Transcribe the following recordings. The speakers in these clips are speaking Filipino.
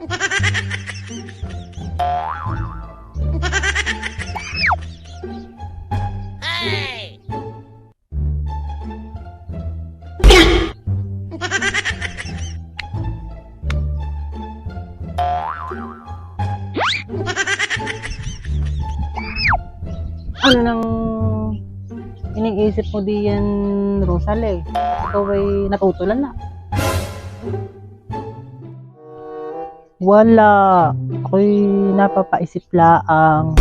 Hey! Ano nang iniisip mo diyan, Rosale? Ikaw ay natutulan na. Wala. Ako'y napapaisip laang.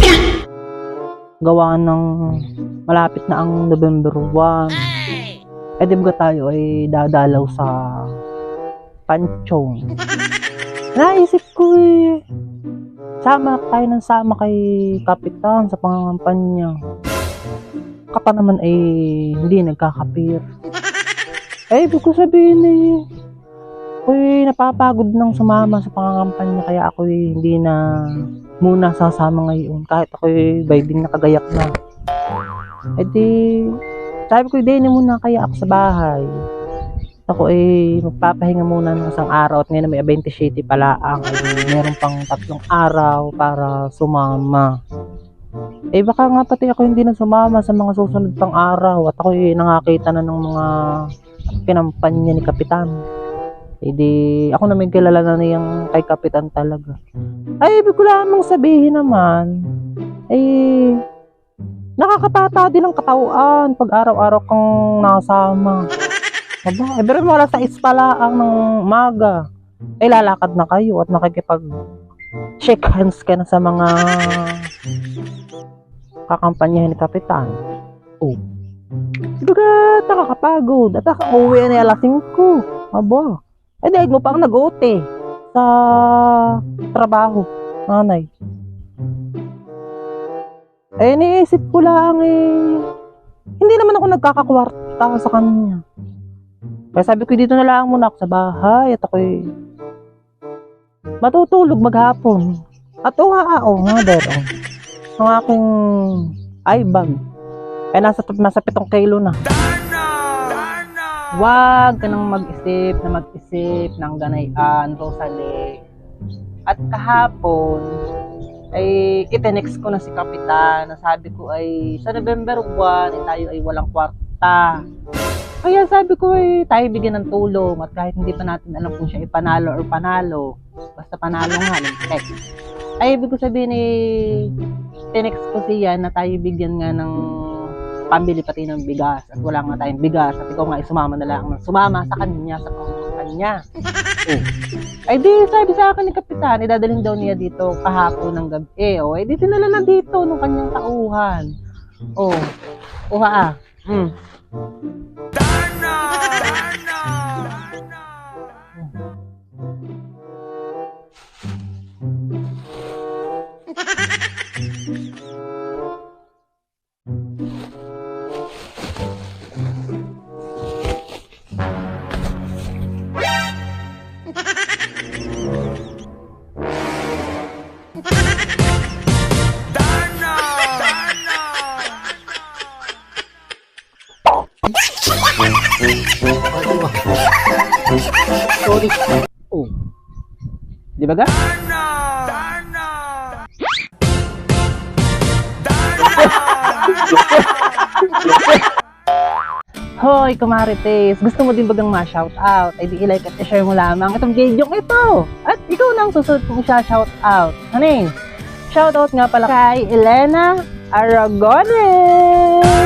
Gawa ng malapit na ang November 1. Hey! Eh di ba tayo ay dadalaw sa Panchong? Naisip ko sama tayo ng sama kay Kapitan sa pangangampanya. Kapa naman ay hindi nagkakapir. Eh, ibig ko sabihin ako'y napapagod ng sumama sa pangangampanya kaya ako'y hindi na muna sasama ngayon kahit ako'y binding nakagayak na. Eh di, sabi ko hindi na muna kaya ako sa bahay. Ako magpapahinga muna ng isang araw at ngayon may 27 pala ang meron pang 3 araw para sumama. Eh baka nga pati ako hindi na sumama sa mga susunod pang araw at ako nakakita na ng mga kinampanya ni Kapitan. Eh di ako na may kilala na niyang kay Kapitan talaga. Ay ibig ko lamang sabihin naman nakakatata din ang katawan pag araw-araw kang nakasama. Aba, pero wala sa ispalaang ng umaga. Ay lalakad na kayo at nakikipag shake hands ka na sa mga kakampanyahan ni Kapitan. Oh. Diba nakakapagod at nakauwi na alas 5. Aba, eh daig mo pang nag-OT sa trabaho, nanay. Eh niisip ko lang hindi naman ako nagkakakwarta sa kanya. Kaya sabi ko dito na lang muna ako sa bahay at ako'y matutulog maghapon. At mother, ang aking bag ay nasa 7 kilo na. Huwag ka nang mag-isip ng ganayan, Rosale. At kahapon ay itinext ko na si Kapitan na sabi ko ay sa November 1 tayo ay walang kwarta. Kaya sabi ko tayo bigyan ng tulong at kahit hindi pa natin alam kung siya ipanalo or panalo, basta panalo nga, text. Ay ibig ko sabihin tinext ko siya na tayo bigyan nga ng pambili pati ng bigas at wala nga tayong bigas at ikaw nga sumama na lang sumama sa kanya sa kanya. Ay di sabi sa akin ni Kapitan idadalhin daw niya dito kahapon ng gabi. Ay di tinala na dito nung kanyang tauhan. Sorry. Di ba ga? Hoy, kumarites, gusto mo din bagang ma-shoutout? Ay di i-like at i-share mo lamang itong video ito. At ikaw na ang susunod kong i-shoutout. Shoutout nga pala kay Elena Aragones.